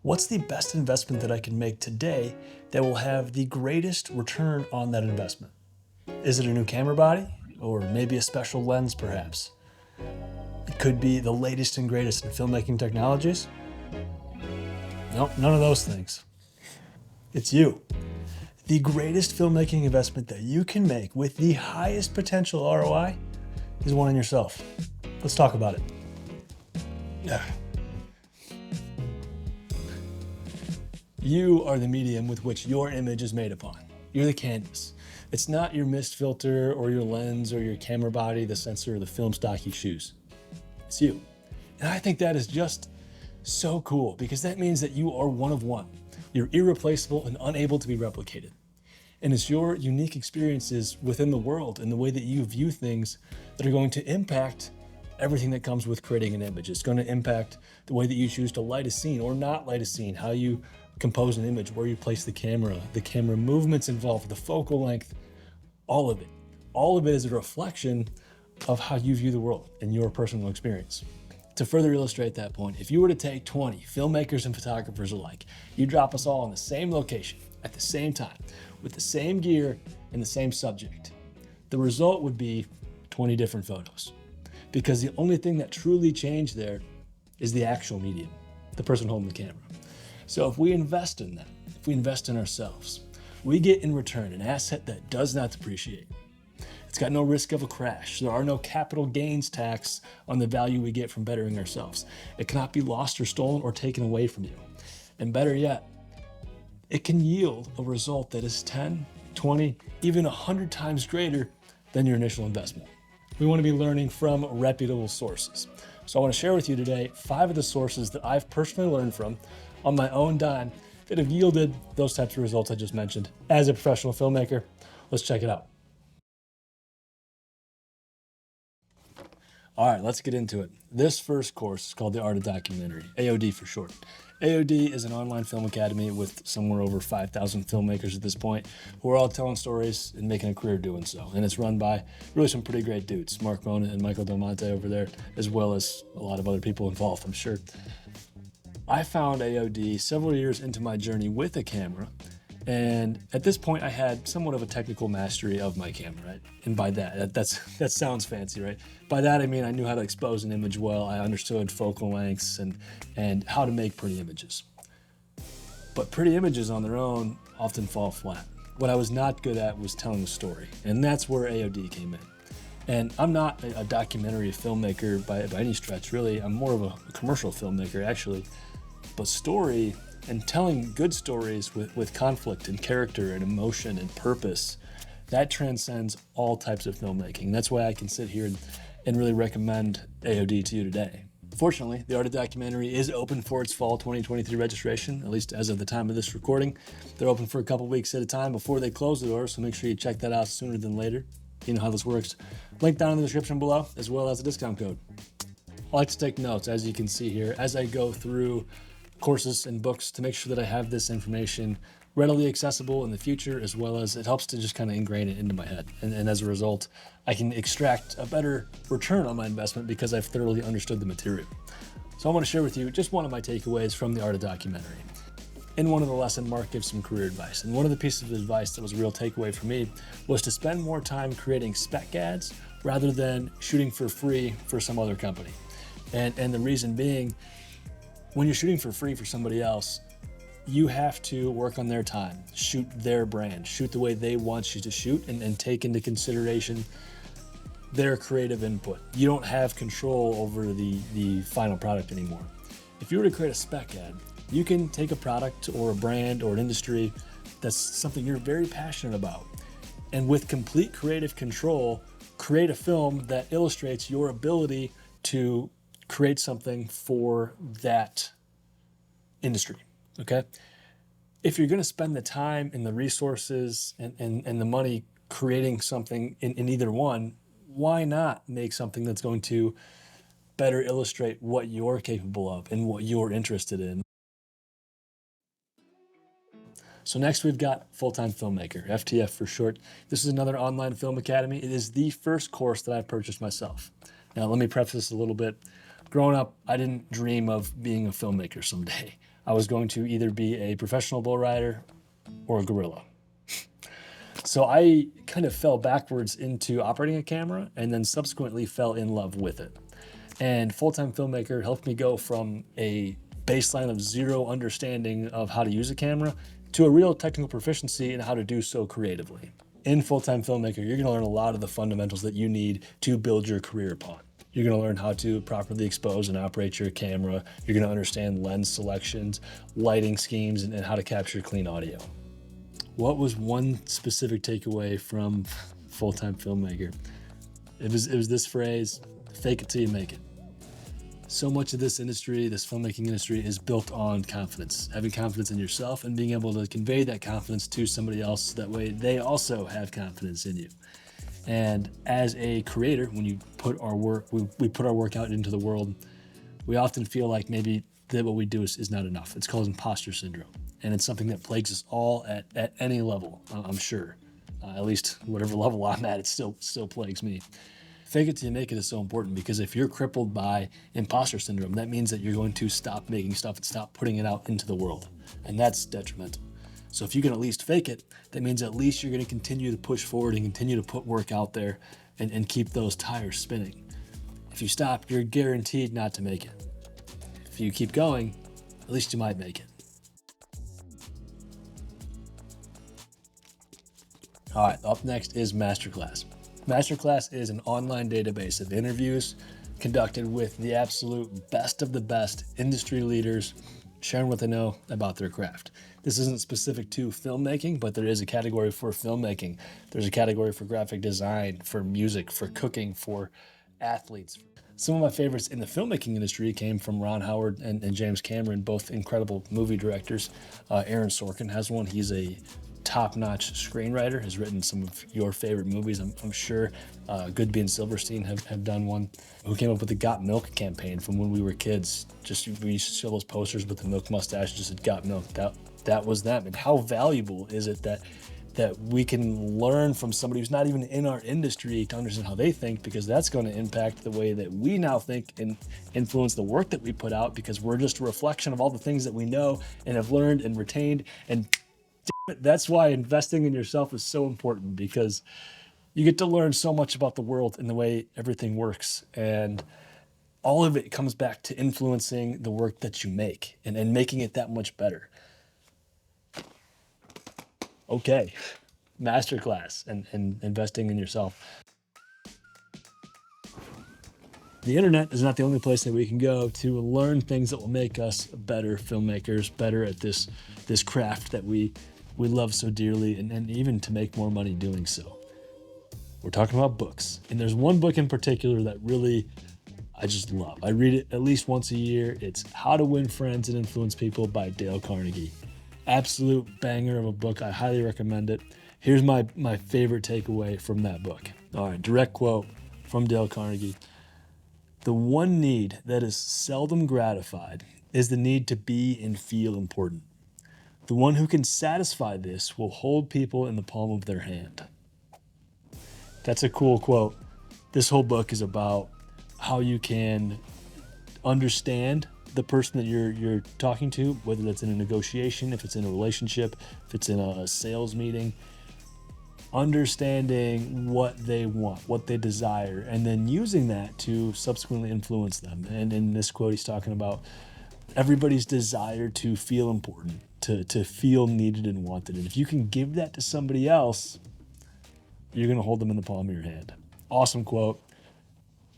What's the best investment that I can make today that will have the greatest return on that investment? Is it a new camera body? Or maybe a special lens, perhaps? It could be the latest and greatest in filmmaking technologies? Nope, none of those things. It's you. The greatest filmmaking investment that you can make with the highest potential ROI is one in yourself. Let's talk about it. You are the medium with which your image is made upon. You're the canvas. It's not your mist filter or your lens or your camera body, the sensor, or the film stock you choose. It's you. And I think that is just so cool because that means that you are one of one. You're irreplaceable and unable to be replicated. And it's your unique experiences within the world and the way that you view things that are going to impact everything that comes with creating an image. It's going to impact the way that you choose to light a scene or not light a scene, how you compose an image, where you place the camera movements involved, the focal length, all of it. All of it is a reflection of how you view the world and your personal experience. To further illustrate that point, if you were to take 20 filmmakers and photographers alike, you drop us all in the same location at the same time with the same gear and the same subject, the result would be 20 different photos. Because the only thing that truly changed there is the actual medium, the person holding the camera. So if we invest in that, if we invest in ourselves, we get in return an asset that does not depreciate. It's got no risk of a crash. There are no capital gains tax on the value we get from bettering ourselves. It cannot be lost or stolen or taken away from you. And better yet, it can yield a result that is 10, 20, even 100 times greater than your initial investment. We want to be learning from reputable sources. So I want to share with you today 5 of the sources that I've personally learned from on my own dime that have yielded those types of results I just mentioned as a professional filmmaker. Let's check it out. All right, let's get into it. This first course is called The Art of Documentary, AOD for short. AOD is an online film academy with somewhere over 5,000 filmmakers at this point who are all telling stories and making a career doing so. And it's run by really some pretty great dudes, Mark Mona and Michael Del Monte over there, as well as a lot of other people involved, I'm sure. I found AOD several years into my journey with a camera, and at this point I had somewhat of a technical mastery of my camera, right? And by that sounds fancy, right? By that I mean I knew how to expose an image well, I understood focal lengths and how to make pretty images. But pretty images on their own often fall flat. What I was not good at was telling a story, and that's where AOD came in. And I'm not a documentary filmmaker by any stretch, really. I'm more of a commercial filmmaker, actually. But story and telling good stories with conflict and character and emotion and purpose, that transcends all types of filmmaking. That's why I can sit here and really recommend AOD to you today. Fortunately, The Art of Documentary is open for its fall 2023 registration, at least as of the time of this recording. They're open for a couple weeks at a time before they close the doors, so make sure you check that out sooner than later. You know how this works. Link down in the description below, as well as a discount code. I like to take notes, as you can see here, as I go through courses and books to make sure that I have this information readily accessible in the future, as well as it helps to just kind of ingrain it into my head. And as a result, I can extract a better return on my investment because I've thoroughly understood the material. So I want to share with you just one of my takeaways from The Art of Documentary. In one of the lessons, Mark gives some career advice. And one of the pieces of advice that was a real takeaway for me was to spend more time creating spec ads rather than shooting for free for some other company. And the reason being, when you're shooting for free for somebody else, you have to work on their time, shoot their brand, shoot the way they want you to shoot, and take into consideration their creative input. You don't have control over the final product anymore. If you were to create a spec ad, you can take a product or a brand or an industry that's something you're very passionate about, and with complete creative control, create a film that illustrates your ability to create something for that industry, okay? If you're gonna spend the time and the resources and the money creating something in either one, why not make something that's going to better illustrate what you're capable of and what you're interested in? So next we've got Fulltime Filmmaker, FTF for short. This is another online film academy. It is the first course that I've purchased myself. Now let me preface this a little bit. Growing up, I didn't dream of being a filmmaker someday. I was going to either be a professional bull rider or a gorilla. So I kind of fell backwards into operating a camera and then subsequently fell in love with it. And Fulltime Filmmaker helped me go from a baseline of zero understanding of how to use a camera to a real technical proficiency in how to do so creatively. In Fulltime Filmmaker, you're gonna learn a lot of the fundamentals that you need to build your career upon. You're gonna learn how to properly expose and operate your camera. You're gonna understand lens selections, lighting schemes, and how to capture clean audio. What was one specific takeaway from Fulltime Filmmaker? It was this phrase, fake it till you make it. So much of this industry, this filmmaking industry, is built on confidence, having confidence in yourself and being able to convey that confidence to somebody else so that way they also have confidence in you. And as a creator, when you put our work, we put our work out into the world, we often feel like maybe that what we do is not enough. It's called imposter syndrome. And it's something that plagues us all at any level, I'm sure. At least whatever level I'm at, it still plagues me. Fake it till you make it is so important, because if you're crippled by imposter syndrome, that means that you're going to stop making stuff and stop putting it out into the world. And that's detrimental. So if you can at least fake it, that means at least you're going to continue to push forward and continue to put work out there and keep those tires spinning. If you stop, you're guaranteed not to make it. If you keep going, at least you might make it. All right, up next is MasterClass. MasterClass is an online database of interviews conducted with the absolute best of the best industry leaders sharing what they know about their craft. This isn't specific to filmmaking, but there is a category for filmmaking. There's a category for graphic design, for music, for cooking, for athletes. Some of my favorites in the filmmaking industry came from Ron Howard and James Cameron, both incredible movie directors. Aaron Sorkin has one. He's a top-notch screenwriter, has written some of your favorite movies, I'm sure. Goodby and Silverstein have done one. Who came up with the Got Milk campaign from when we were kids. We used to show those posters with the milk mustache, just said Got Milk. That was them. And how valuable is it that we can learn from somebody who's not even in our industry to understand how they think, because that's going to impact the way that we now think and influence the work that we put out, because we're just a reflection of all the things that we know and have learned and retained. And that's why investing in yourself is so important, because you get to learn so much about the world and the way everything works. And all of it comes back to influencing the work that you make and making it that much better. Okay, MasterClass and investing in yourself. The internet is not the only place that we can go to learn things that will make us better filmmakers, better at this craft that we love so dearly, and even to make more money doing so. We're talking about books. And there's one book in particular that really I just love. I read it at least once a year. It's How to Win Friends and Influence People by Dale Carnegie. Absolute banger of a book. I highly recommend it. Here's my favorite takeaway from that book. All right, direct quote from Dale Carnegie. The one need that is seldom gratified is the need to be and feel important. The one who can satisfy this will hold people in the palm of their hand. That's a cool quote. This whole book is about how you can understand the person that you're talking to, whether that's in a negotiation, if it's in a relationship, if it's in a sales meeting, understanding what they want, what they desire, and then using that to subsequently influence them. And in this quote, he's talking about everybody's desire to feel important, to feel needed and wanted. And if you can give that to somebody else, you're going to hold them in the palm of your hand. Awesome quote.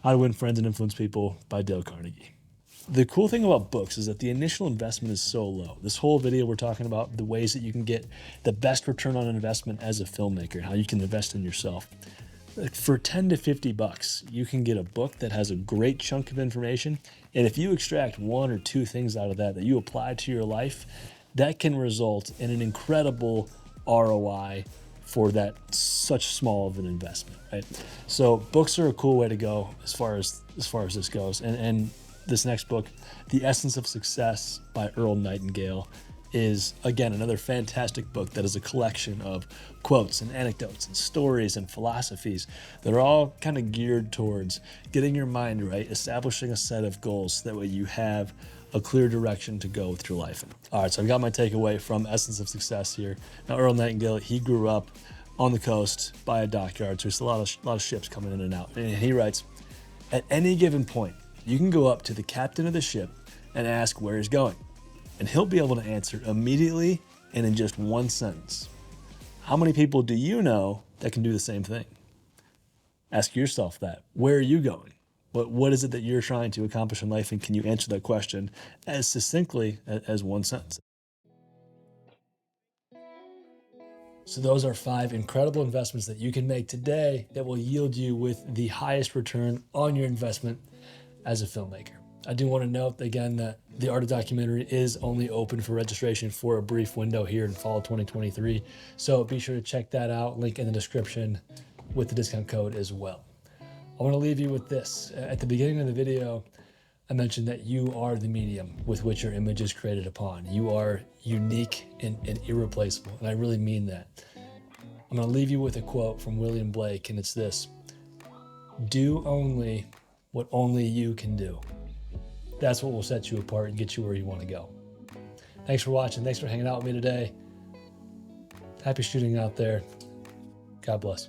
How to Win Friends and Influence People by Dale Carnegie. The cool thing about books is that the initial investment is so low. This whole video, we're talking about the ways that you can get the best return on investment as a filmmaker, how you can invest in yourself. For 10 to 50 bucks, you can get a book that has a great chunk of information. And if you extract one or two things out of that you apply to your life, that can result in an incredible ROI for that such small of an investment, right? So books are a cool way to go as far as this goes. And this next book, The Essence of Success by Earl Nightingale, is, again, another fantastic book that is a collection of quotes and anecdotes and stories and philosophies that are all kind of geared towards getting your mind right, establishing a set of goals so that way you have a clear direction to go with your life in. All right, so I've got my takeaway from Essence of Success here. Now, Earl Nightingale, he grew up on the coast by a dockyard, so there's a lot of ships coming in and out. And he writes, at any given point, you can go up to the captain of the ship and ask where he's going, and he'll be able to answer immediately and in just one sentence. How many people do you know that can do the same thing? Ask yourself that. Where are you going? What is it that you're trying to accomplish in life, and can you answer that question as succinctly as one sentence? So those are 5 incredible investments that you can make today that will yield you with the highest return on your investment as a filmmaker. I do want to note again that the Art of Documentary is only open for registration for a brief window here in fall 2023. So be sure to check that out. Link in the description with the discount code as well. I want to leave you with this. At the beginning of the video, I mentioned that you are the medium with which your image is created upon. You are unique and irreplaceable, and I really mean that. I'm going to leave you with a quote from William Blake, and it's this: do only what only you can do. That's what will set you apart and get you where you want to go. Thanks for watching. Thanks for hanging out with me today. Happy shooting out there. God bless.